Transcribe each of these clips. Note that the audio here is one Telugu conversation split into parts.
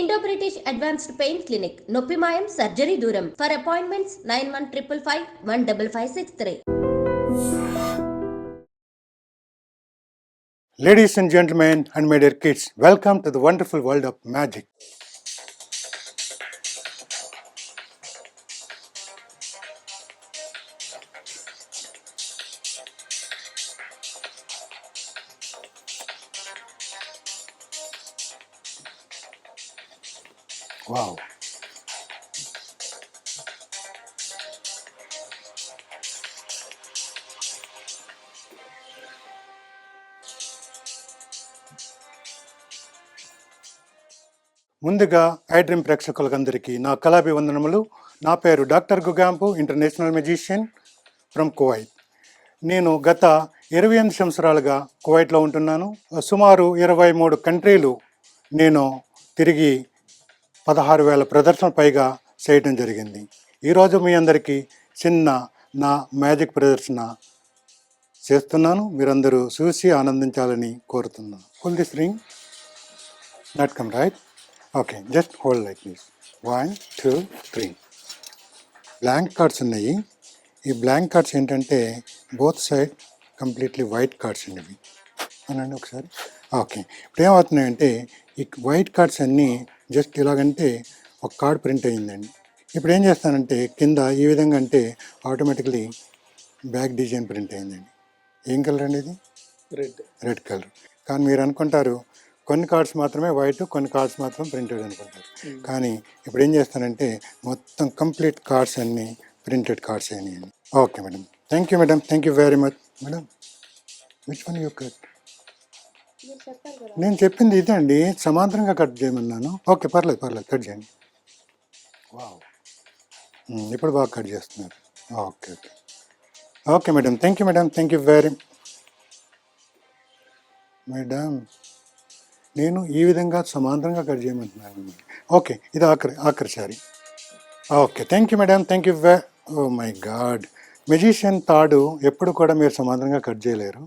Indo British advanced pain clinic నొప్పి మాయం సర్జరీ దూరం for appointments 9155515563. Ladies and gentlemen and my dear kids, welcome to the wonderful world of magic. Wow. ముందుగా ఐడ్రీమ్ ప్రేక్షకులందరికీ నా కళాభివందనములు. నా పేరు doctor Gugampu, international magician from Kuwait. నేను గత 28 సంవత్సరాలుగా కువైట్లో ఉంటున్నాను. సుమారు 23 కంట్రీలు నేను తిరిగి 16,000 ప్రదర్శన పైగా చేయడం జరిగింది. ఈరోజు మీ అందరికీ చిన్న నా మ్యాజిక్ ప్రదర్శన చేస్తున్నాను. మీరందరూ చూసి ఆనందించాలని కోరుతున్నాను. Pull this ring. Not come right. Okay, just hold like this. 1 2 3. Blank cards ఉన్నాయి. ఈ బ్లాంక్ కార్డ్స్ ఏంటంటే both side completely white cards అనేవి అనండి ఒకసారి. ఓకే, ఇప్పుడు ఏమవుతున్నాయంటే ఈ వైట్ కార్డ్స్ అన్నీ జస్ట్ ఇలాగంటే ఒక కార్డ్ ప్రింట్ అయ్యిందండి. ఇప్పుడు ఏం చేస్తానంటే కింద ఈ విధంగా అంటే ఆటోమేటిక్లీ బ్యాక్ డిజైన్ ప్రింట్ అయిందండి. ఏం కలర్ అండి ఇది? Red colour. కానీ మీరు అనుకుంటారు కొన్ని కార్డ్స్ మాత్రమే వైట్, కొన్ని కార్డ్స్ మాత్రం ప్రింటెడ్ అనుకుంటారు. కానీ ఇప్పుడు ఏం చేస్తానంటే మొత్తం కంప్లీట్ కార్డ్స్ అన్నీ ప్రింటెడ్ కార్డ్స్ అయినాయండి. Okay madam, thank you madam, thank you very much madam. Which one you cut? నేను చెప్పింది ఇదే అండి, సమాంతరంగా కట్ చేయమన్నాను. ఓకే, పర్లేదు కట్ చేయండి. వావ్, ఇప్పుడు బాగా కట్ చేస్తున్నారు. Okay okay okay madam, thank you madam, thank you very madam. నేను ఈ విధంగా సమాంతరంగా కట్ చేయమంటున్నాను. ఓకే, ఇది ఆఖరి సారి. Okay, thank you madam, thank you oh my god, magician తాడు ఎప్పుడు కూడా మీరు సమాంతరంగా కట్ చేయలేరు.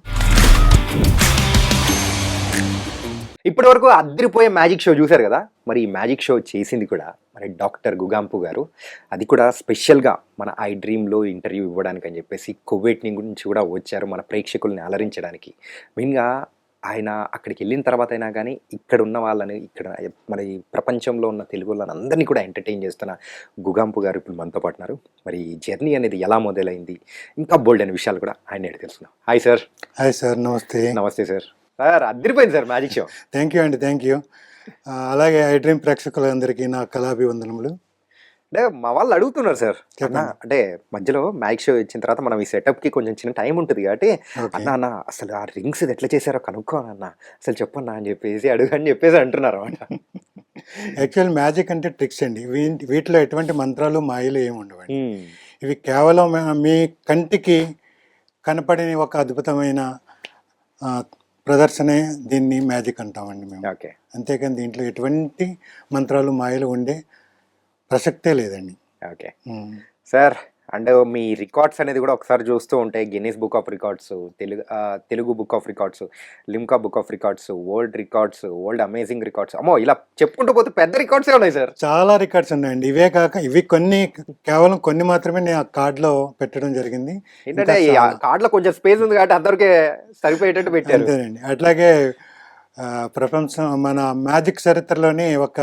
ఇప్పటి వరకు అద్దరిపోయే మ్యాజిక్ షో చూశారు కదా. మరి ఈ మ్యాజిక్ షో చేసింది కూడా మరి డాక్టర్ గుగాంపు గారు. అది కూడా స్పెషల్గా మన ఐ డ్రీమ్లో ఇంటర్వ్యూ ఇవ్వడానికి అని చెప్పేసి కువైట్ నుంచి కూడా వచ్చారు మన ప్రేక్షకుల్ని అలరించడానికి. మెయిన్గా ఆయన అక్కడికి వెళ్ళిన తర్వాత అయినా కానీ ఇక్కడ ఉన్న వాళ్ళని, ఇక్కడ మరి ప్రపంచంలో ఉన్న తెలుగు వాళ్ళని అందరినీ కూడా ఎంటర్టైన్ చేస్తున్న గుగాంపు గారు ఇప్పుడు మనతో పాటున్నారు. మరి ఈ జర్నీ అనేది ఎలా మొదలైంది, ఇంకా బోల్డ్ అనే విషయాలు కూడా ఆయన అడిగి తెలుసుకున్నాం. Hi sir. హాయ్ సార్, నమస్తే. నమస్తే సార్. సార్ అద్దరిపోయింది sir magic show. Thank you అండి, థ్యాంక్ యూ. అలాగే ఐ డ్రీమ్ ప్రేక్షకులందరికీ నా కళాభివందనములు. అంటే మా వాళ్ళు అడుగుతున్నారు సార్, అంటే మధ్యలో మ్యాజిక్ షో ఇచ్చిన తర్వాత మనం ఈ సెటప్కి కొంచెం చిన్న టైం ఉంటుంది కాబట్టి అన్న అసలు ఆ రింగ్స్ ఎట్లా చేశారో కనుక్కోనన్నా, అసలు చెప్పన్నా అని చెప్పేసి అడుగని చెప్పేసి అంటున్నారు అన్నమాట. యాక్చువల్ మ్యాజిక్ అంటే ట్రిక్స్ అండి. వీటిలో ఎటువంటి మంత్రాలు మాయలు ఏమి ఉండవండి. ఇవి కేవలం మీ కంటికి కనపడని ఒక అద్భుతమైన ప్రదర్శనే దీన్ని మ్యాజిక్ అంటామండి మేము. ఓకే, అంతేకాని దీంట్లో ఎటువంటి మంత్రాలు మాయలు ఉండే ప్రసక్తే లేదండి. Okay sir, and me records అనేది కూడా ఒకసారి చూస్తూ ఉంటాయి. Guinness book of records, Telugu book of records, Limca book of records, world amazing records, అమ్మో ఇలా చెప్పుకుంటూ పోతే పెద్ద రికార్డ్సే ఉన్నాయి సార్. చాలా రికార్డ్స్ ఉన్నాయండి. ఇవే కాక ఇవి కేవలం కొన్ని మాత్రమే నేను ఆ కార్డులో పెట్టడం జరిగింది. ఏంటంటే కార్డులో కొంచెం స్పేస్ ఉంది కాబట్టి అందరికీ సరిపోయేటట్టు పెట్టారు. అంతేనండి. అట్లాగే ప్రపంచం మన మ్యాజిక్ చరిత్రలోని ఒక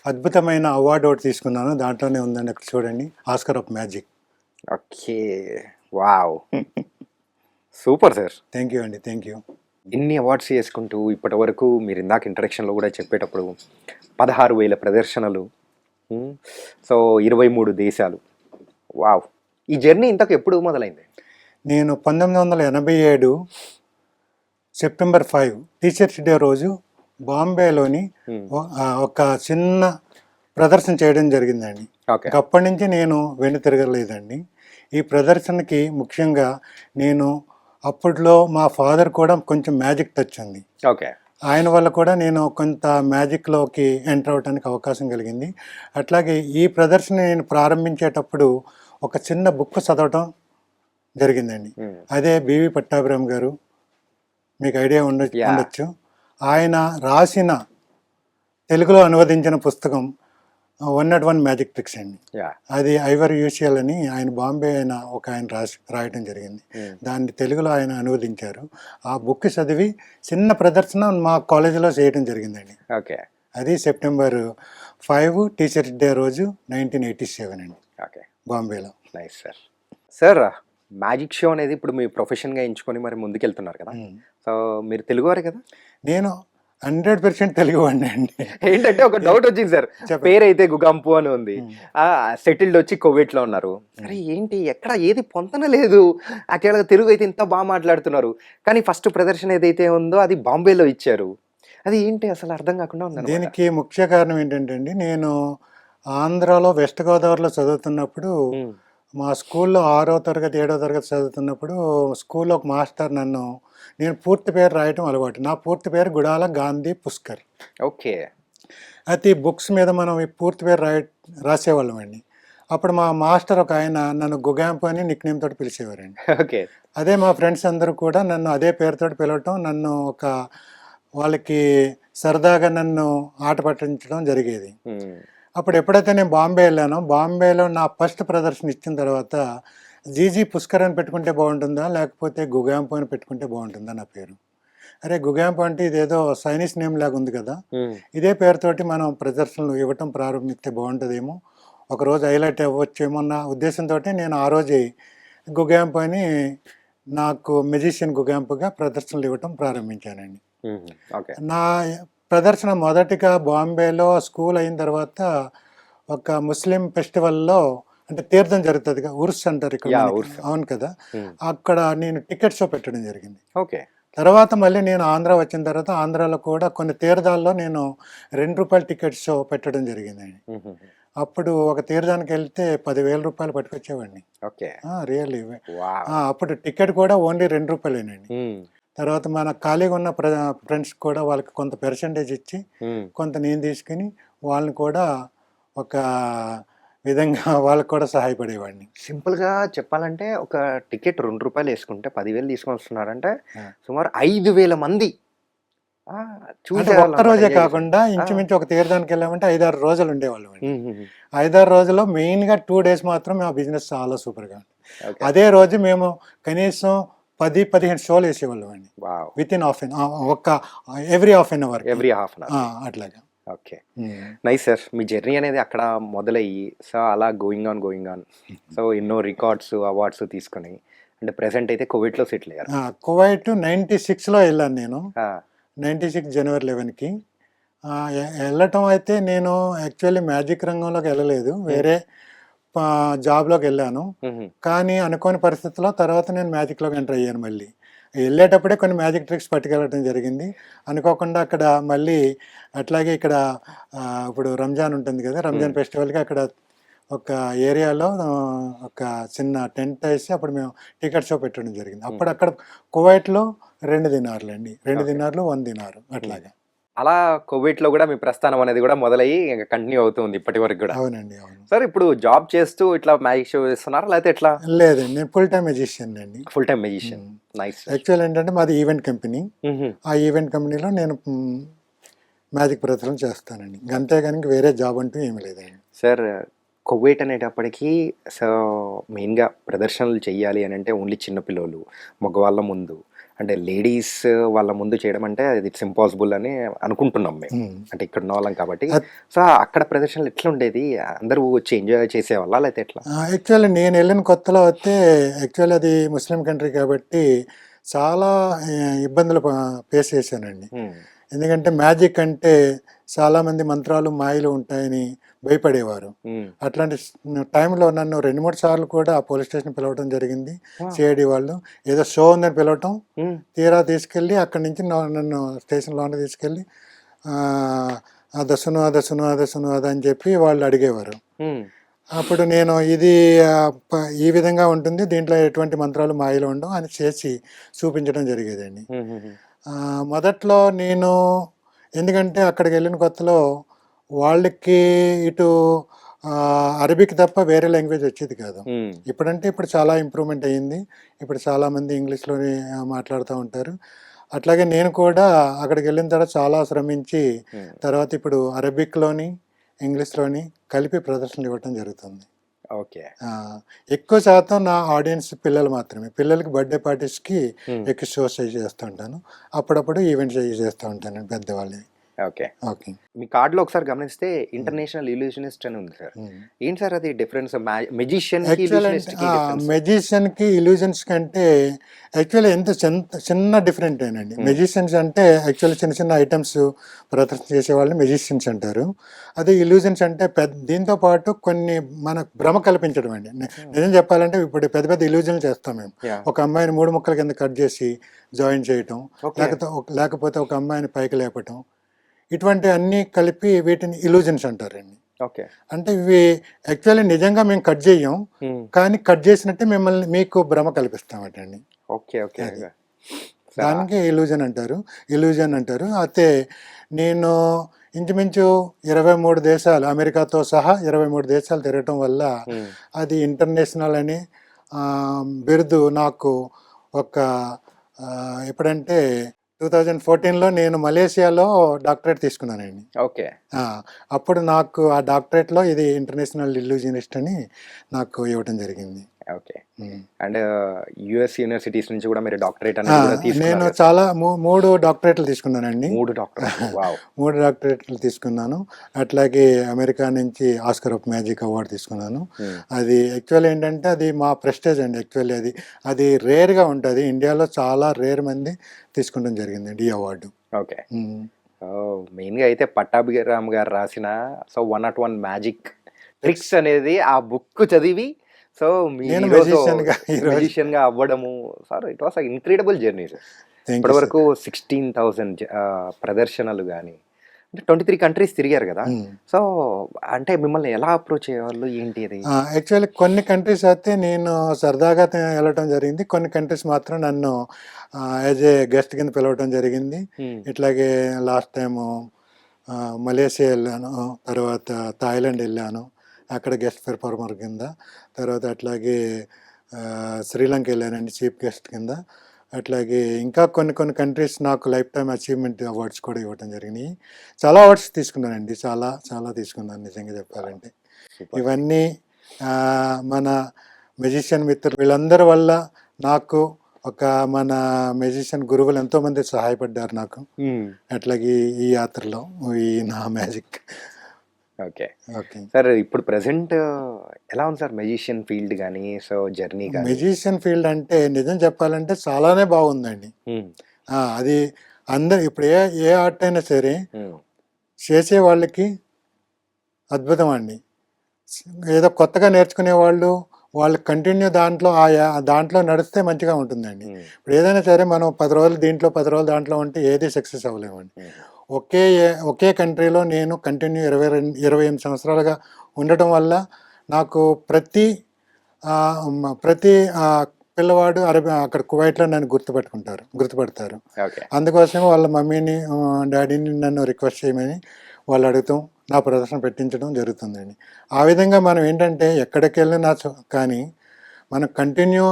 అద్భుతమైన అవార్డు ఒకటి తీసుకున్నాను. దాంట్లోనే ఉందండి, అక్కడ చూడండి, Oscar of magic. Okay, wow, super sir. Thank you అండి, థ్యాంక్ యూ. ఇన్ని అవార్డ్స్ చేసుకుంటూ ఇప్పటి వరకు మీరు ఇందాక ఇంట్రడక్షన్లో కూడా చెప్పేటప్పుడు 16,000 ప్రదర్శనలు, సో 23 దేశాలు, వావ్. ఈ జర్నీ ఇంతకు ఎప్పుడు మొదలైంది? నేను 1987 సెప్టెంబర్ 5 టీచర్స్ డే రోజు బాంబేలోని ఒక చిన్న ప్రదర్శన చేయడం జరిగిందండి. అప్పటి నుంచి నేను వెను తిరగలేదండి. ఈ ప్రదర్శనకి ముఖ్యంగా నేను అప్పట్లో మా ఫాదర్ కూడా కొంచెం మ్యాజిక్ టచ్ ఉంది. ఓకే, ఆయన వల్ల కూడా నేను కొంత మ్యాజిక్లోకి ఎంటర్ అవడానికి అవకాశం కలిగింది. అట్లాగే ఈ ప్రదర్శన నేను ప్రారంభించేటప్పుడు ఒక చిన్న బుక్ చదవటం జరిగిందండి. అదే బివి పట్టాభిరామ్ గారు, మీకు ఐడియా ఉండొచ్చు. ఆయన రాసిన తెలుగులో అనువదించిన పుస్తకం 101 మ్యాజిక్ ట్రిక్స్ అండి. యా. అది ఐవర్ యూషియల్ అని ఆయన బాంబే ఒక ఆయన రాయటం జరిగింది. దాన్ని తెలుగులో ఆయన అనువదించారు. ఆ బుక్ చదివి చిన్న ప్రదర్శన మా కాలేజీలో చేయడం జరిగిందండి. ఓకే. అది సెప్టెంబర్ 5 టీచర్స్ డే రోజు 1987 అండి, ఓకే. బాంబేలో. Nice sir. Sir, magic show అనేది ఇప్పుడు మీ ప్రొఫెషన్గా ఎంచుకొని మరి ముందుకెళ్తున్నారు కదా. సో మీరు తెలుగువారే కదా? నేను 100% తెలుగు వాడిని అండి. ఏంటంటే ఒక డౌట్ వచ్చింది సార్. పేరు అయితే గుగాంపు అని ఉంది, సెటిల్డ్ వచ్చి కువైట్లో ఉన్నారు. అరే ఏంటి ఎక్కడ ఏది పొంతన లేదు, యాక్చువల్గా తెలుగు అయితే ఇంత బాగా మాట్లాడుతున్నారు, కానీ ఫస్ట్ ప్రదర్శన ఏదైతే ఉందో అది బాంబేలో ఇచ్చారు. అది ఏంటి అసలు అర్థం కాకుండా ఉంది. దీనికి ముఖ్య కారణం ఏంటంటే అండి, నేను ఆంధ్రాలో వెస్ట్ గోదావరిలో చదువుతున్నప్పుడు మా స్కూల్లో 6వ తరగతి 7వ తరగతి చదువుతున్నప్పుడు స్కూల్లో ఒక మాస్టర్ నేను పూర్తి పేరు రాయటం అలవాటు. నా పూర్తి పేరు గుడాల గాంధీ పుష్కర్. ఓకే. అయితే ఈ బుక్స్ మీద మనం ఈ పూర్తి పేరు రాసేవాళ్ళం అండి. అప్పుడు మా మాస్టర్ ఒక ఆయన నన్ను గుగాంపు అని నిక్ నేమ్ తోటి పిలిచేవారండి. ఓకే. అదే మా ఫ్రెండ్స్ అందరూ కూడా నన్ను అదే పేరుతో పిలవటం, నన్ను వాళ్ళకి సరదాగా నన్ను ఆట పట్టించడం జరిగేది. అప్పుడు ఎప్పుడైతే నేను బాంబే వెళ్ళానో, బాంబేలో నా ఫస్ట్ ప్రదర్శన ఇచ్చిన తర్వాత జీజీ పుష్కర్ అని పెట్టుకుంటే బాగుంటుందా లేకపోతే గుగాంపు అని పెట్టుకుంటే బాగుంటుందా నా పేరు. అరే గుగాంపు అంటే ఇదేదో సైనిస్ నేమ్ లాగా ఉంది కదా, ఇదే పేరుతోటి మనం ప్రదర్శనలు ఇవ్వటం ప్రారంభిస్తే బాగుంటుందేమో, ఒకరోజు హైలైట్ అవ్వచ్చేమో అన్న ఉద్దేశంతో నేను ఆ రోజే గుగాంపు అని నాకు మెజిషియన్ గుగాంపుగా ప్రదర్శనలు ఇవ్వటం ప్రారంభించానండి. నా ప్రదర్శన మొదటిగా బాంబేలో స్కూల్ అయిన తర్వాత ఒక ముస్లిం ఫెస్టివల్లో, అంటే తీర్థం జరుగుతుంది కదా, ఉర్స్ అంటారు ఇక్కడ, అవును కదా, అక్కడ నేను టికెట్ షో పెట్టడం జరిగింది. ఓకే. తర్వాత మళ్ళీ నేను ఆంధ్ర వచ్చిన తర్వాత ఆంధ్రాలో కూడా కొన్ని తీర్థాల్లో నేను ₹2 టికెట్ షో పెట్టడం జరిగిందండి. అప్పుడు ఒక తీర్థానికి వెళ్తే 10,000 రూపాయలు పట్టుకొచ్చేవాడిని. ఓకే. రియల్లీ. అప్పుడు టికెట్ కూడా ఓన్లీ ₹2. తర్వాత మన ఖాళీగా ఉన్న ఫ్రెండ్స్ కూడా వాళ్ళకి కొంత పర్సంటేజ్ ఇచ్చి కొంత నేను తీసుకుని వాళ్ళని కూడా ఒక విధంగా వాళ్ళకి కూడా సహాయపడేవాడిని. సింపుల్గా చెప్పాలంటే ఒక టికెట్ ₹2 వేసుకుంటే 10,000 తీసుకొని వస్తున్నారంటే సుమారు 5,000 మంది ఒక్క రోజే కాకుండా ఇంచుమించు ఒక తీర్థానికి వెళ్ళామంటే 5-6 రోజులు ఉండేవాళ్ళు. 5-6 రోజుల్లో మెయిన్గా 2 డేస్ మాత్రం మా బిజినెస్ చాలా సూపర్గా ఉంది. అదే రోజు మేము కనీసం 10-15 షోలు వేసేవాళ్ళం అండి. With in every half an hour అట్లాగా. ఓకే. Nice sir. మీ జర్నీ అనేది అక్కడ మొదలయ్యి సో అలా గోయింగ్ ఆన్ సో ఎన్నో రికార్డ్స్ అవార్డ్స్ తీసుకొని అంటే ప్రెసెంట్ అయితే కువైట్లో సెటిల్ అయ్యారు. కువైట్ 96లో వెళ్ళాను నేను. 96 జనవరి 11కి వెళ్ళటం అయితే నేను యాక్చువల్లీ మ్యాజిక్ రంగంలోకి వెళ్ళలేదు, వేరే జాబ్లోకి వెళ్ళాను. కానీ అనుకోని పరిస్థితుల్లో తర్వాత నేను మ్యాజిక్లోకి ఎంటర్ అయ్యాను. మళ్ళీ వెళ్ళేటప్పుడే కొన్ని మ్యాజిక్ ట్రిక్స్ పట్టుకెళ్ళడం జరిగింది. అనుకోకుండా అక్కడ మళ్ళీ అట్లాగే ఇక్కడ ఇప్పుడు రంజాన్ ఉంటుంది కదా, రంజాన్ ఫెస్టివల్కి అక్కడ ఒక ఏరియాలో ఒక చిన్న టెంట్ వేసి అప్పుడు మేము టికెట్ షో పెట్టడం జరిగింది. అప్పుడు అక్కడ కువైట్లో 2 దినార్లు అండి, 2 దినార్లు 1 దినారు అట్లాగా. అలా కువైట్లో కూడా మీ ప్రస్థానం అనేది కూడా మొదలయ్యి కంటిన్యూ అవుతుంది ఇప్పటి వరకు కూడా. అవునండి, అవును. సార్ ఇప్పుడు జాబ్ చేస్తూ ఇట్లా మ్యాజిక్ షో చేస్తున్నారా లేకపోతే ఎట్లా? లేదండి, నేను ఫుల్ టైం మెజిషియన్ అండి. Full time magician. Nice. Actual ఏంటంటే మాది ఈవెంట్ కంపెనీ. ఆ ఈవెంట్ కంపెనీలో నేను మ్యాజిక్ ప్రదర్శన చేస్తానండి, అంతేగాని వేరే జాబ్ అంటూ ఏమీ లేదండి. సార్ కువైట్ అనేటప్పటికీ సో మెయిన్గా ప్రదర్శనలు చేయాలి అని అంటే ఓన్లీ చిన్నపిల్లలు మగవాళ్ళ ముందు, అంటే లేడీస్ వాళ్ళ ముందు చేయడం అంటే ఇట్స్ ఇంపాసిబుల్ అని అనుకుంటున్నాం మేము, అంటే ఇక్కడ ఉన్న వాళ్ళం కాబట్టి. సో అక్కడ ప్రదర్శనలు ఎట్లా ఉండేది, అందరూ వచ్చి ఎంజాయ్ చేసేవాళ్ళ లేకపోతే ఎట్లా? యాక్చువల్లీ నేను వెళ్ళిన కొత్తలో వస్తే యాక్చువల్లీ అది ముస్లిం కంట్రీ కాబట్టి చాలా ఇబ్బందులు ఫేస్ చేశానండి. ఎందుకంటే మ్యాజిక్ అంటే చాలామంది మంత్రాలు మాయలు ఉంటాయని భయపడేవారు. అట్లాంటి టైంలో నన్ను 2-3 సార్లు కూడా పోలీస్ స్టేషన్ పిలవడం జరిగింది. సిఐడి వాళ్ళు ఏదో షో ఉందని పిలవటం, తీరా తీసుకెళ్ళి అక్కడి నుంచి నన్ను స్టేషన్లోనే తీసుకెళ్ళి అదసును అదసును అదసును అని చెప్పి వాళ్ళు అడిగేవారు. అప్పుడు నేను ఇది ఈ విధంగా ఉంటుంది, దీంట్లో ఎటువంటి మంత్రాలు మాయలు ఉండవు అని చేసి చూపించడం జరిగేదండి. మొదట్లో నేను ఎందుకంటే అక్కడికి వెళ్ళిన కొత్తలో వాళ్ళకి ఇటు అరబిక్ తప్ప వేరే లాంగ్వేజ్ వచ్చేది కాదు. ఇప్పుడు చాలా ఇంప్రూవ్మెంట్ అయ్యింది, ఇప్పుడు చాలామంది ఇంగ్లీష్లోనే మాట్లాడుతూ ఉంటారు. అట్లాగే నేను కూడా అక్కడికి వెళ్ళిన తర్వాత చాలా శ్రమించి తర్వాత ఇప్పుడు అరబిక్లోని ఇంగ్లీష్లోని కలిపి ప్రదర్శనలు ఇవ్వటం జరుగుతుంది. ఓకే. ఎక్కువ శాతం నా ఆడియన్స్ పిల్లలు మాత్రమే. పిల్లలకి బర్త్డే పార్టీస్కి ఎక్కువ షోస్ చేస్తూ ఉంటాను, అప్పుడప్పుడు ఈవెంట్స్ చేస్తూ ఉంటాను పెద్దవాళ్ళవి. ఓకే. ఓకే. మీ కార్డులో ఒకసారి గమనిస్తే ఇంటర్నేషనల్ ఇల్యూషనిస్ట్ అని ఉంది సార్. ఏంటి సార్ అది డిఫరెన్స్? మెజిషియన్కి ఇల్యూజన్స్ కంటే యాక్చువల్లీ ఎంత చిన్న డిఫరెంట్ ఏనండి. మెజిషియన్స్ అంటే యాక్చువల్లీ చిన్న చిన్న ఐటమ్స్ ప్రదర్శన చేసే వాళ్ళని మెజిషియన్స్ అంటారు. అదే ఇల్యూజన్స్ అంటే దీంతో పాటు కొన్ని మనకు భ్రమ కల్పించడం అండి. నిజం చెప్పాలంటే ఇప్పుడు పెద్ద పెద్ద ఇల్యూజన్లు చేస్తాం మేము. ఒక అమ్మాయిని 3 ముక్కల కింద కట్ చేసి జాయిన్ చేయటం, లేకపోతే ఒక అమ్మాయిని పైకి లేపటం, ఇటువంటి అన్నీ కలిపి వీటిని ఇల్యూజన్స్ అంటారండి. ఓకే. అంటే ఇవి యాక్చువల్లీ నిజంగా మేము కట్ చేయం, కానీ కట్ చేసినట్టే మీకు భ్రమ కల్పిస్తామటండి. ఓకే. ఓకే. దానికి ఇల్యూజన్ అంటారు. అయితే నేను ఇంచుమించు 23 దేశాలు, అమెరికాతో సహా 23 దేశాలు తిరగటం వల్ల అది ఇంటర్నేషనల్ అని బిరుదు నాకు ఎప్పుడంటే 2014లో నేను మలేషియాలో డాక్టరేట్ తీసుకున్నానండి. ఓకే. అప్పుడు నాకు ఆ డాక్టరేట్లో ఇది ఇంటర్నేషనల్ ఇల్యూజనిస్ట్ అని నాకు ఇవ్వటం జరిగింది. ఓకే. అండ్ యుఎస్ యూనివర్సిటీస్ నుంచి కూడా మీరు డాక్టరేట్ అనేది నేను చాలా 3 డాక్టరేట్లు తీసుకున్నానండి. 3 డాక్టరేట్లు తీసుకున్నాను. అట్లాగే అమెరికా నుంచి ఆస్కర్ ఆఫ్ మ్యాజిక్ అవార్డు తీసుకున్నాను. అది యాక్చువల్లీ ఏంటంటే అది మా ప్రెస్టేజ్ అండి. యాక్చువల్లీ అది రేర్గా ఉంటుంది. ఇండియాలో చాలా రేర్ మంది తీసుకుంటాం జరిగిందండి ఈ అవార్డు. ఓకే. మెయిన్గా అయితే పట్టాభిరామ్ గారు రాసిన 101 మ్యాజిక్ ట్రిక్స్ అనేది ఆ బుక్ చదివి సో నేను మెజిషియన్ గా అవ్వడము sir, it was incredible journey sir. ఇప్పటి వరకు 16,000 ప్రదర్శనలు కానీ, అంటే 23 కంట్రీస్ తిరిగారు కదా. సో అంటే మిమ్మల్ని ఎలా అప్రోచ్ అయ్యేవాళ్ళు ఏంటి అది? యాక్చువల్లీ కొన్ని కంట్రీస్ అయితే నేను సరదాగా వెళ్ళటం జరిగింది, కొన్ని కంట్రీస్ మాత్రం నన్ను యాజ్ ఏ గెస్ట్ కింద పిలవటం జరిగింది. ఇట్లాగే లాస్ట్ టైము మలేషియా వెళ్ళాను, తర్వాత థాయిలాండ్ వెళ్ళాను, అక్కడ గెస్ట్ పెర్ఫార్మర్ కింద. తర్వాత అట్లాగే శ్రీలంక వెళ్ళానండి చీఫ్ గెస్ట్ కింద. అట్లాగే ఇంకా కొన్ని కంట్రీస్ నాకు లైఫ్ టైమ్ అచీవ్మెంట్ అవార్డ్స్ కూడా ఇవ్వడం జరిగినాయి. చాలా అవార్డ్స్ తీసుకున్నానండి, చాలా తీసుకున్నాను నిజంగా చెప్పాలంటే. ఇవన్నీ మన మెజిషియన్ మిత్రులు వీళ్ళందరి వల్ల నాకు మన మెజిషియన్ గురువులు ఎంతోమంది సహాయపడ్డారు నాకు. అట్లాగే ఈ యాత్రలో నా మ్యాజిక్. ఓకే. సార్ ఇప్పుడు ప్రెసెంట్ ఎలా ఉంది సార్ మెజిషియన్ ఫీల్డ్ కానీ, సో జర్నీ కానీ? మెజిషియన్ ఫీల్డ్ అంటే నిజం చెప్పాలంటే చాలానే బాగుందండి. అది అందరు ఇప్పుడు ఏ ఆర్ట్ అయినా సరే చేసే వాళ్ళకి అద్భుతం అండి. ఏదో కొత్తగా నేర్చుకునే వాళ్ళు కంటిన్యూ దాంట్లో నడిస్తే మంచిగా ఉంటుందండి. ఇప్పుడు ఏదైనా సరే మనం 10 రోజులు దీంట్లో 10 రోజులు దాంట్లో ఉంటే ఏది సక్సెస్ అవ్వలేమండి. ఒకే కంట్రీలో నేను కంటిన్యూ 28 సంవత్సరాలుగా ఉండటం వల్ల నాకు ప్రతి పిల్లవాడు అక్కడ కువైట్లో నన్ను గుర్తుపడతారు. అందుకోసం వాళ్ళ మమ్మీని డాడీని నన్ను రిక్వెస్ట్ చేయమని వాళ్ళు అడుగుతాం, నా ప్రదర్శన పెట్టించడం జరుగుతుందండి. ఆ విధంగా మనం ఏంటంటే ఎక్కడికి వెళ్ళినా కానీ మనం కంటిన్యూ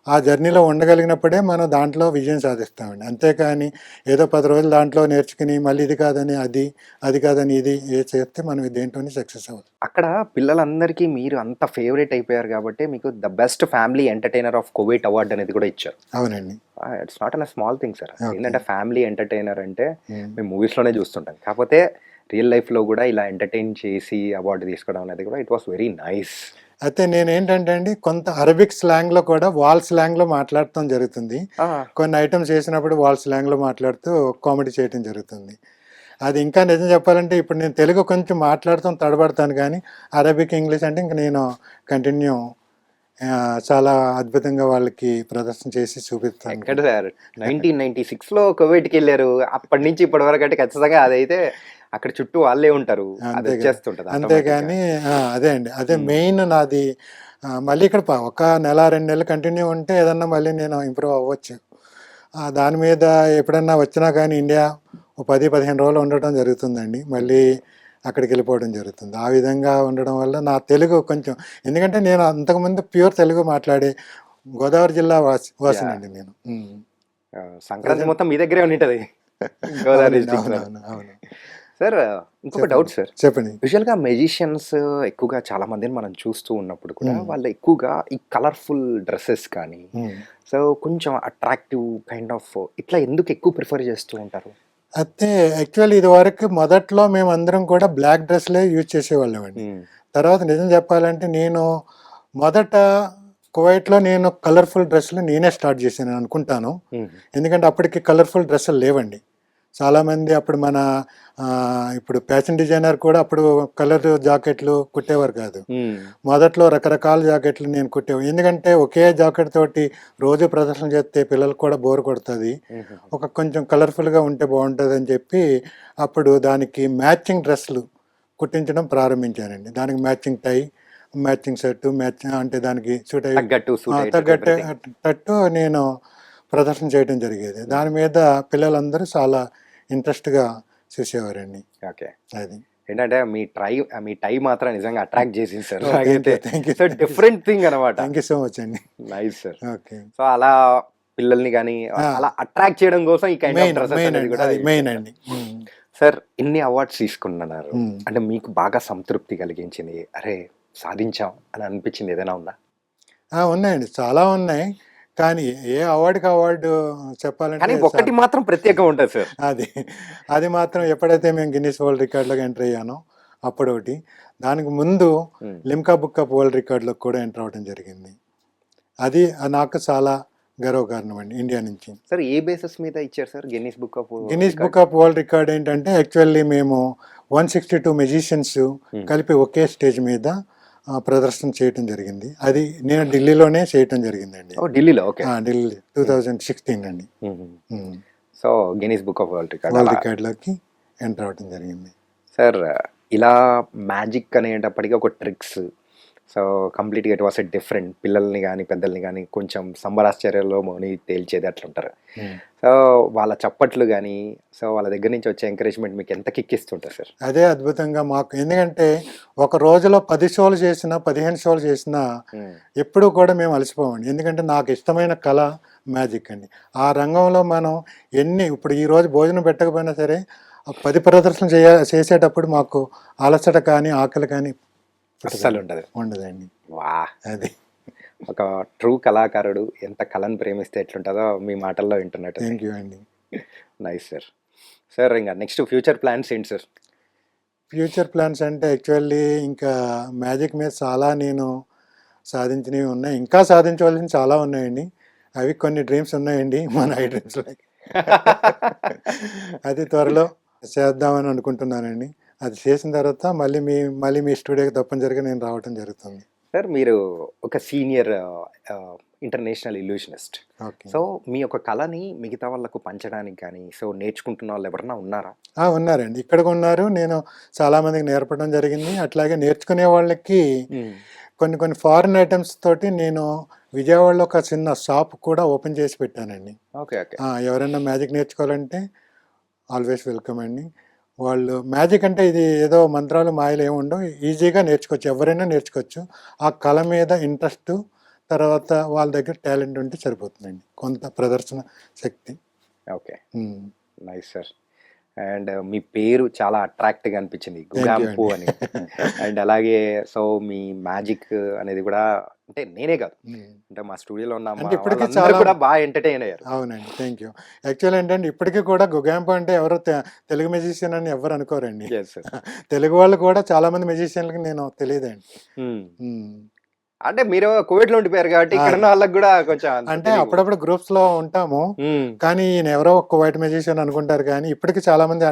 ఆ జర్నీలో ఉండగలిగినప్పుడే మనం దాంట్లో విజయం సాధిస్తామండి. అంతేకాని ఏదో 10 రోజులు దాంట్లో నేర్చుకుని మళ్ళీ ఇది కాదని అది కాదని ఇది చేస్తే మనం దేంట్లోనే సక్సెస్ అవ్వాలి. అక్కడ పిల్లలందరికీ మీరు అంత ఫేవరెట్ అయిపోయారు కాబట్టి మీకు the best family entertainer of Covid award అనేది కూడా ఇచ్చారు. అవునండి. It's not an small thing sir. ఏంటంటే ఫ్యామిలీ ఎంటర్టైనర్ అంటే మేము మూవీస్లోనే చూస్తుంటాం, కాకపోతే రియల్ లైఫ్లో కూడా ఇలా ఎంటర్టైన్ చేసి అవార్డు తీసుకోవడం అనేది కూడా ఇట్ వాస్ వెరీ నైస్. అయితే నేను ఏంటంటే అండి కొంత అరబిక్ స్లాంగ్లో కూడా వాల్ స్లాంగ్లో మాట్లాడటం జరుగుతుంది. కొన్ని ఐటమ్స్ చేసినప్పుడు వాల్ స్లాంగ్లో మాట్లాడుతూ కామెడీ చేయటం జరుగుతుంది. అది ఇంకా నిజం చెప్పాలంటే ఇప్పుడు నేను తెలుగు కొంచెం మాట్లాడుతూ తడబడతాను, కానీ అరబిక్ ఇంగ్లీష్ అంటే ఇంక నేను కంటిన్యూ చాలా అద్భుతంగా వాళ్ళకి ప్రదర్శన చేసి చూపిస్తాను. ఎక్కడ సార్ 1996లో కోవిడ్కి వెళ్ళారు, అప్పటి నుంచి ఇప్పటి వరకు అంటే ఖచ్చితంగా అదైతే అక్కడ చుట్టూ వాళ్ళే ఉంటారు, అంతేగాని అదే మెయిన్ నాది. మళ్ళీ ఇక్కడ 1 నెల 2 నెలలు కంటిన్యూ ఉంటే ఏదన్నా మళ్ళీ నేను ఇంప్రూవ్ అవ్వచ్చు. దాని మీద ఎప్పుడన్నా వచ్చినా కానీ ఇండియా 10-15 రోజులు ఉండటం జరుగుతుందండి, మళ్ళీ అక్కడికి వెళ్ళిపోవడం జరుగుతుంది. ఆ విధంగా ఉండడం వల్ల నా తెలుగు కొంచెం, ఎందుకంటే నేను అంతకుముందు ప్యూర్ తెలుగు మాట్లాడే గోదావరి జిల్లా వాసినండి నేను. సంక్రాంతి మొత్తం మీ దగ్గరే ఉంటది గోదావరి డిస్ట్రిక్ట్ లో. అవును అవును. సార్ ఇంకొక డౌట్ సార్, చెప్పండి. యూజువల్గా మెజిషియన్స్ ఎక్కువగా చాలా మందిని మనం చూస్తూ ఉన్నప్పుడు కూడా Hmm. వాళ్ళు ఎక్కువగా ఈ కలర్ఫుల్ డ్రెస్సెస్ కానీ Hmm. సో కొంచెం అట్రాక్టివ్ కైండ్ ఆఫ్ ఇట్లా ఎందుకు ఎక్కువ ప్రిఫర్ చేస్తూ ఉంటారు? అయితే యాక్చువల్లీ ఇది వరకు మొదట్లో మేము అందరం కూడా బ్లాక్ డ్రెస్లే యూజ్ చేసేవాళ్ళం అండి. తర్వాత నిజం చెప్పాలంటే నేను మొదట కువైట్లో నేను కలర్ఫుల్ డ్రెస్సులు నేనే స్టార్ట్ చేశాను అనుకుంటాను. ఎందుకంటే అప్పటికి కలర్ఫుల్ డ్రెస్సులు లేవండి. చాలామంది అప్పుడు మన ఇప్పుడు ఫ్యాషన్ డిజైనర్ కూడా అప్పుడు కలర్ జాకెట్లు కుట్టేవారు కాదు. మొదట్లో రకరకాల జాకెట్లు నేను కుట్టేవాడు. ఎందుకంటే ఒకే జాకెట్ తోటి రోజు ప్రదర్శన చేస్తే పిల్లలకు కూడా బోర్ కొడుతుంది. ఒక కొంచెం కలర్ఫుల్గా ఉంటే బాగుంటుంది అని చెప్పి అప్పుడు దానికి మ్యాచింగ్ డ్రెస్సులు కుట్టించడం ప్రారంభించానండి. దానికి మ్యాచింగ్ టై, మ్యాచింగ్ షర్టు, అంటే దానికి సూట్ తగ్గట్టు నేను ప్రదర్శన చేయడం జరిగేది. దాని మీద పిల్లలందరూ చాలా ఇంట్రెస్ట్గా చూసేవారండి. ఓకే, అది ఏంటంటే మీ టై మాత్రం నిజంగా అట్రాక్ట్ చేసింది sir. Thank you. Different thing అనమాట. థ్యాంక్ యూ సో మచ్ అండి. Nice sir. ఓకే, సో అలా పిల్లల్ని కానీ అలా అట్రాక్ట్ చేయడం కోసం ఈ కైండ్ ఆఫ్ డ్రెస్సెస్ అనేది కూడా మెయిన్ అండి. సార్ ఇన్ని అవార్డ్స్ తీసుకున్నారు అంటే మీకు బాగా సంతృప్తి కలిగించింది, అరే సాధించాం అని అనిపించింది ఏదైనా ఉందా? ఉన్నాయండి, చాలా ఉన్నాయి. కానీ ఏ అవార్డుకి అవార్డు కానీ చెప్పాలంటే ఒకటి మాత్రం ప్రత్యేకంగా ఉంటుంది సార్. అది మాత్రం ఎప్పుడైతే మేము గిన్నిస్ వరల్డ్ రికార్డులోకి ఎంటర్ అయ్యానో అప్పుడు ఒకటి. దానికి ముందు లిమ్కా బుక్ ఆఫ్ వరల్డ్ రికార్డులోకి కూడా ఎంటర్ అవ్వడం జరిగింది. అది నాకు చాలా గర్వకారణం అండి ఇండియా నుంచి. సార్ ఏ బేసిస్ మీద ఇచ్చారు sir Guinness book of world record ఏంటంటే యాక్చువల్లీ మేము 162 మెజిషియన్స్ కలిపి ఒకే స్టేజ్ మీద ప్రదర్శన చేయటం జరిగింది. అది నేను ఢిల్లీలోనే చేయటం జరిగిందండి. ఢిల్లీలో? ఓకే, ఢిల్లీ 2016 అండి. So Guinness book of world రికార్డ్లోకి ఎంటర్ అవడం జరిగింది. సార్ ఇలా మ్యాజిక్ అనేటప్పటికీ ఒక ట్రిక్స్, సో కంప్లీట్గా ఇట్ వాస్ ఎ డిఫరెంట్. పిల్లల్ని కానీ పెద్దల్ని కానీ కొంచెం సంబరాశ్చర్యాల్లో మోని తేల్చేది అట్లుంటారు. సో వాళ్ళ చప్పట్లు కానీ సో వాళ్ళ దగ్గర నుంచి వచ్చే ఎంకరేజ్మెంట్ మీకు ఎంత కిక్కిస్తుంటారు సార్? అదే అద్భుతంగా మాకు. ఎందుకంటే ఒక రోజులో 10 షోలు చేసినా 15 షోలు చేసినా ఎప్పుడూ కూడా మేము అలసిపోమండి. ఎందుకంటే నాకు ఇష్టమైన కళ మ్యాజిక్ అండి. ఆ రంగంలో మనం ఇప్పుడు ఈ రోజు భోజనం పెట్టకపోయినా సరే 10 ప్రదర్శనలు చేసేటప్పుడు మాకు అలసట కానీ ఆకలి కానీ అస్సలు ఉండదండి. వా, అది ఒక ట్రూ కళాకారుడు ఎంత కళను ప్రేమిస్తే ఎట్లుంటుందో మీ మాటల్లో వింటున్నట్టు. థ్యాంక్ యూ అండి. Nice sir. సార్ ఇంకా నెక్స్ట్ ఫ్యూచర్ ప్లాన్స్ ఏంటి సార్? ఫ్యూచర్ ప్లాన్స్ అంటే యాక్చువల్లీ ఇంకా మ్యాజిక్ మీద చాలా నేను సాధించినవి ఉన్నాయి, ఇంకా సాధించవలసినవి చాలా ఉన్నాయండి. అవి కొన్ని డ్రీమ్స్ ఉన్నాయండి మన ఐ డ్రీమ్స్లో. అది త్వరలో చేద్దామని అనుకుంటున్నానండి. అది చేసిన తర్వాత మళ్ళీ మీ స్టూడియోకి తప్పనిసరిగా నేను రావడం జరుగుతుంది. సార్ మీరు ఒక సీనియర్ ఇంటర్నేషనల్ ఇల్యూషనిస్ట్. సో మీ యొక్క కళని మిగతా వాళ్ళకు పంచడానికి కానీ సో నేర్చుకుంటున్న వాళ్ళు ఎవరన్నా ఉన్నారా? ఉన్నారండి, ఇక్కడ ఉన్నారు. నేను చాలామందికి నేర్పడం జరిగింది. అట్లాగే నేర్చుకునే వాళ్ళకి కొన్ని ఫారిన్ ఐటమ్స్ తోటి నేను విజయవాడలో ఒక చిన్న షాప్ కూడా ఓపెన్ చేసి పెట్టానండి. Okay okay. ఎవరైనా మ్యాజిక్ నేర్చుకోవాలంటే ఆల్వేస్ వెల్కమ్ అండి. వాళ్ళు మ్యాజిక్ అంటే ఇది ఏదో మంత్రాలు మాయలు ఏముండవు, ఈజీగా నేర్చుకోవచ్చు, ఎవరైనా నేర్చుకోవచ్చు. ఆ కళ మీద ఇంట్రెస్ట్, తర్వాత వాళ్ళ దగ్గర టాలెంట్ ఉంటే సరిపోతుందండి, కొంత ప్రదర్శన శక్తి. Okay, nice sir. అండ్ మీ పేరు చాలా అట్రాక్ట్గా అనిపించింది, గుగాంపు అని. అండ్ అలాగే సో మీ మ్యాజిక్ అనేది కూడా అంటే నేనే కాదు అంటే మా స్టూడియోలో ఉన్న ఇప్పటికీ కూడా బాగా ఎంటర్టైన్ అయ్యారు. అవునండి, థ్యాంక్ యూ. యాక్చువల్ ఏంటంటే ఇప్పటికీ కూడా గుగాంపు అంటే ఎవరో తెలుగు మెజిషియన్ అని ఎవరు అనుకోరండి. తెలుగు వాళ్ళు కూడా చాలా మంది మెజిషియన్లకి నేను తెలియదండి. అంటే మీరు కువైట్ లో ఉండిపోయారు కాబట్టి ఇక్కడ ఉన్న వాళ్ళకి కూడా కొంచెం అంటే అప్పుడప్పుడు గ్రూప్స్ లో ఉంటాము, కానీ ఈయన ఎవరో కువైట్ మెజిషియన్ అనుకుంటారు. కానీ ఇప్పటికి చాలా మంది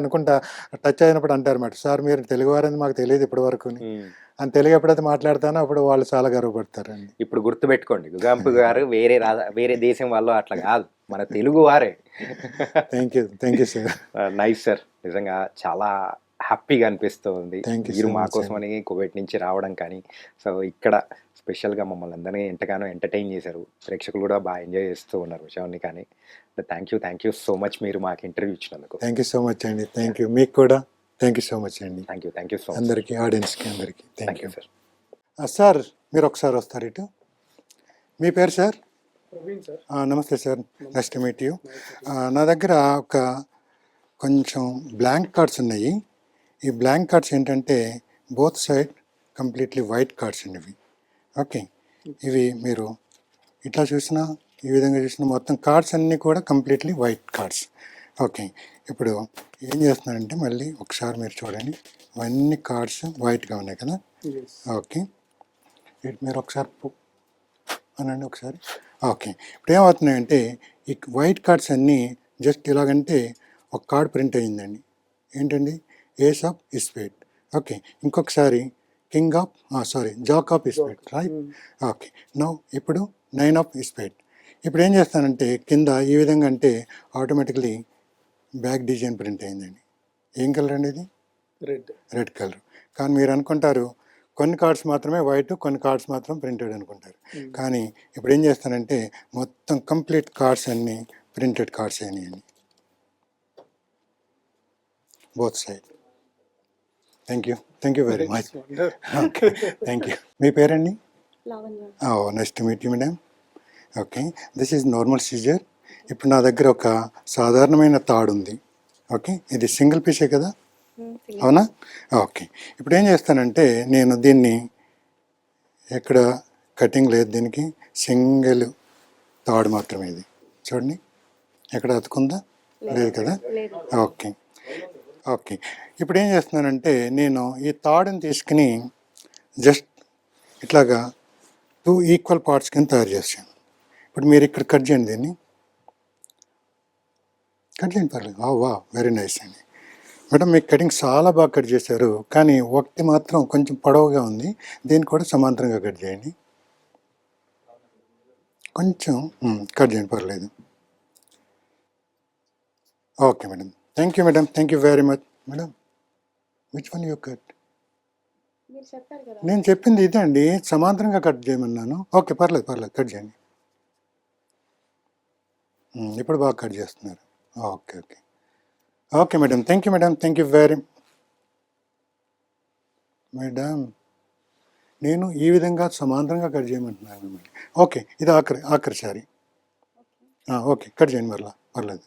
టచ్ అయినప్పుడు అంటారు మాట, సార్ మీరు తెలుగు వారని మాకు తెలియదు ఇప్పటి వరకు అని. తెలుగు ఎప్పుడైతే మాట్లాడతానో అప్పుడు వాళ్ళు చాలా గర్వపడతారు అండి. ఇప్పుడు గుర్తుపెట్టుకోండి, గుగాంపు గారు వేరే దేశం వాళ్ళు అట్లా కాదు, మన తెలుగు వారే. Thank you sir. Nice sir, నిజంగా చాలా హ్యాపీగా అనిపిస్తుంది మీరు మా కోసమని కువైట్ నుంచి రావడం కానీ. సో ఇక్కడ స్పెషల్గా మమ్మల్ని అందరినీ ఎంతగానో ఎంటర్టైన్ చేశారు, ప్రేక్షకులు కూడా బాగా ఎంజాయ్ చేస్తూ ఉన్నారు విషయాన్ని. కానీ థ్యాంక్ యూ సో మచ్ మీరు మాకు ఇంటర్వ్యూ ఇచ్చినందుకు. థ్యాంక్ యూ సో మచ్ అండి. థ్యాంక్ యూ మీకు కూడా. థ్యాంక్ యూ సో మచ్ అండి. థ్యాంక్ యూ సో మచ్ అందరికీ, ఆడియన్స్కి అందరికీ థ్యాంక్ యూ సార్. సార్ మీరు ఒకసారి వస్తారు ఇటు. మీ పేరు సార్? నమస్తే sir, nice to meet you. నా దగ్గర ఒక కొంచెం బ్లాంక్ కార్డ్స్ ఉన్నాయి. ఈ బ్లాంక్ కార్డ్స్ ఏంటంటే both side completely white cards అండి ఇవి. ఓకే, ఇవి మీరు ఇట్లా చూసినా ఈ విధంగా చూసినా మొత్తం కార్డ్స్ అన్నీ కూడా కంప్లీట్లీ వైట్ కార్డ్స్. ఓకే, ఇప్పుడు ఏం చేస్తున్నానంటే మళ్ళీ ఒకసారి మీరు చూడండి, ఇవన్నీ కార్డ్స్ వైట్గా ఉన్నాయి కదా. ఓకే, మీరు ఒకసారి అనండి ఒకసారి. ఓకే, ఇప్పుడు ఏమవుతున్నాయంటే ఈ వైట్ కార్డ్స్ అన్నీ జస్ట్ ఇలాగంటే ఒక కార్డ్ ప్రింట్ అయ్యిందండి. ఏంటండి? Ace of spade. ఓకే, ఇంకొకసారి king of jack of spade, right. Okay, now ఇప్పుడు 9 ఆఫ్ స్పేడ్. ఇప్పుడు ఏం చేస్తానంటే కింద ఈ విధంగా అంటే ఆటోమేటిక్లీ బ్యాక్ డిజైన్ ప్రింట్ అయిందండి. ఏం కలర్ అండి ఇది? Red colour. కానీ మీరు అనుకుంటారు కొన్ని కార్డ్స్ మాత్రమే వైట్, కొన్ని కార్డ్స్ మాత్రం ప్రింటెడ్ అనుకుంటారు. కానీ ఇప్పుడు ఏం చేస్తానంటే మొత్తం కంప్లీట్ కార్డ్స్ అన్నీ ప్రింటెడ్ కార్డ్స్ అయినాయండి, both side. Thank you very much. Okay, thank you. మీ పేరండి? Nice to meet you madam. Okay, this is normal scissor. ఇప్పుడు నా దగ్గర ఒక సాధారణమైన తాడు ఉంది. ఓకే, ఇది సింగిల్ పీసే కదా, అవునా? ఓకే, ఇప్పుడు ఏం చేస్తానంటే నేను దీన్ని ఎక్కడ కటింగ్ లేదు, దీనికి సింగిల్ తాడు మాత్రమే. ఇది చూడండి, ఎక్కడ అతుకుందా? లేదు కదా. ఓకే ఓకే, ఇప్పుడు ఏం చేస్తున్నానంటే నేను ఈ తాడుని తీసుకుని జస్ట్ ఇట్లాగా 2 ఈక్వల్ పార్ట్స్ కింద తయారు చేస్తాను. ఇప్పుడు మీరు ఇక్కడ కట్ చేయండి, దీన్ని కట్ చేయండి, పర్లేదు. వా వెరీ నైస్ అండి మేడం, మీకు కటింగ్ చాలా బాగా కట్ చేశారు. కానీ ఒకటి మాత్రం కొంచెం పొడవుగా ఉంది, దీన్ని కూడా సమాంతరంగా కట్ చేయండి. కొంచెం కట్ చేయండి, పర్లేదు. Okay madam, thank you very much. Madam, which one you cut? నేను చెప్పింది ఇదే అండి, సమాంతరంగా కట్ చేయమన్నాను. ఓకే, పర్లేదు కట్ చేయండి. ఇప్పుడు బాగా కట్ చేస్తున్నారు. Okay madam, thank you very. Madam, నేను ఈ విధంగా సమాంతరంగా కట్ చేయమంటున్నాను మిమ్మల్ని. ఓకే, ఇది ఆఖరి సారి. ఓకే, కట్ చేయండి మరలా, పర్లేదు.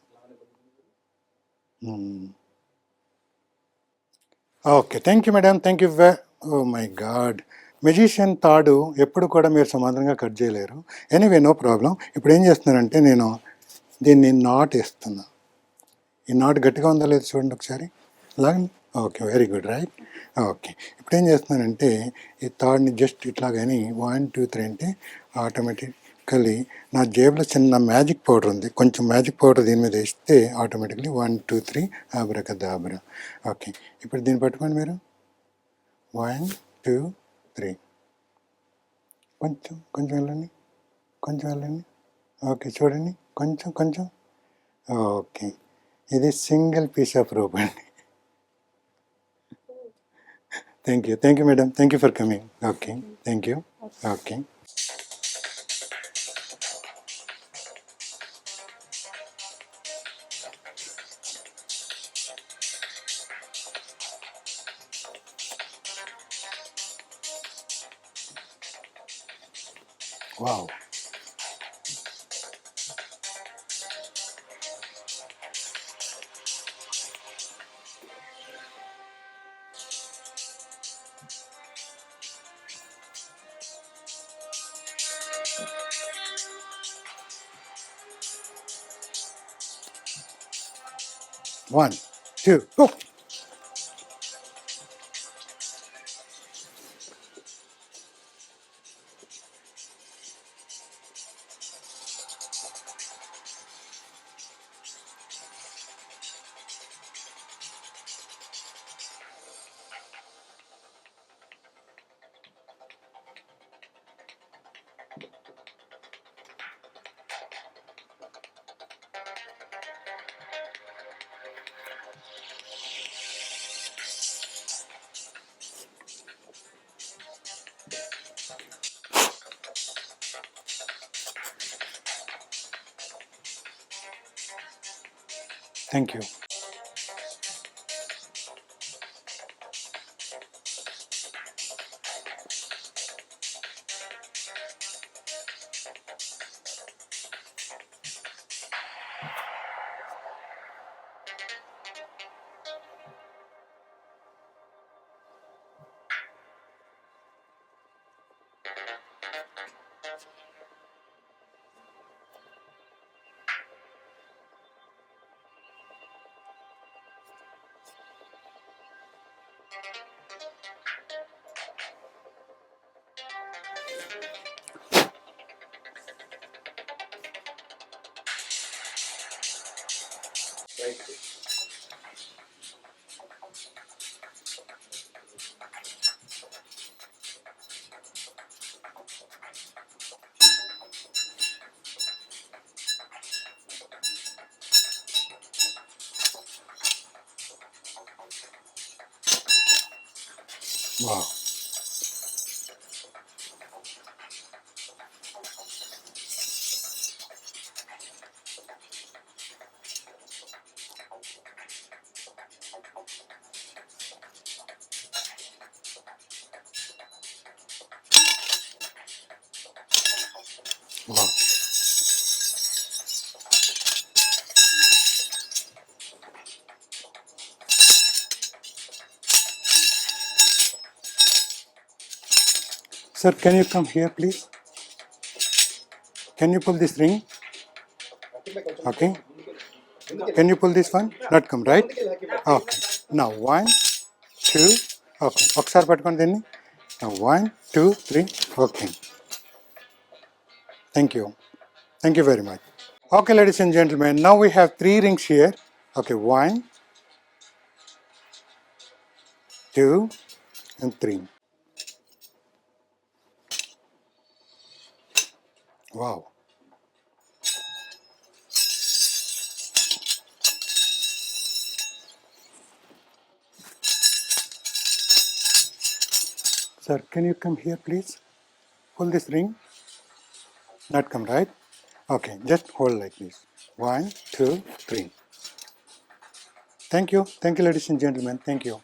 Okay, thank you madam, oh my god, magician తాడు ఎప్పుడు కూడా మీరు సమాంతరంగా కట్ చేయలేరు. Anyway, no problem. ఇప్పుడు ఏం చేస్తున్నానంటే నేను దీన్ని నాట్ వేస్తున్నా. ఈ నాట్ గట్టిగా ఉందా లేదు చూడండి ఒకసారి, లాగండి. Okay, very good, right. Okay, ఇప్పుడు ఏం చేస్తున్నానంటే ఈ తాడుని జస్ట్ ఇట్లాగని 1 2 3 అంటే ఆటోమేటికలీ నా జేబులో చిన్న మ్యాజిక్ పౌడర్ ఉంది, కొంచెం మ్యాజిక్ పౌడర్ దీని మీద వేస్తే ఆటోమేటిక్లీ 1 2 3 ఆబ్రకదాబ్రా. ఓకే, ఇప్పుడు దీన్ని పట్టుకోండి మీరు. 1 2 3, కొంచెం వెళ్ళండి. ఓకే, చూడండి, కొంచెం. ఓకే, ఇది సింగిల్ పీస్ ఆఫ్ రోప్ అండి. Thank you madam, thank you for coming. Okay, thank you. Okay, wow. One, two, go. Thank you. Wow. Wow. Sir, can you come here, please? Can you pull this ring? Okay. Can you pull this one? Not come, right? Okay. Now 1, 2. Okay. ఒకసారి పట్టుకోండి దీన్ని. Now 1, 2, 3. Okay. Thank you. Thank you very much. Okay, ladies and gentlemen, now we have 3 rings here. Okay, 1, 2, and 3. Wow. Sir, can you come here, please? Pull this ring. Not come, right? Okay, just hold like this. 1, 2, 3. Thank you. Thank you, ladies and gentlemen. Thank you.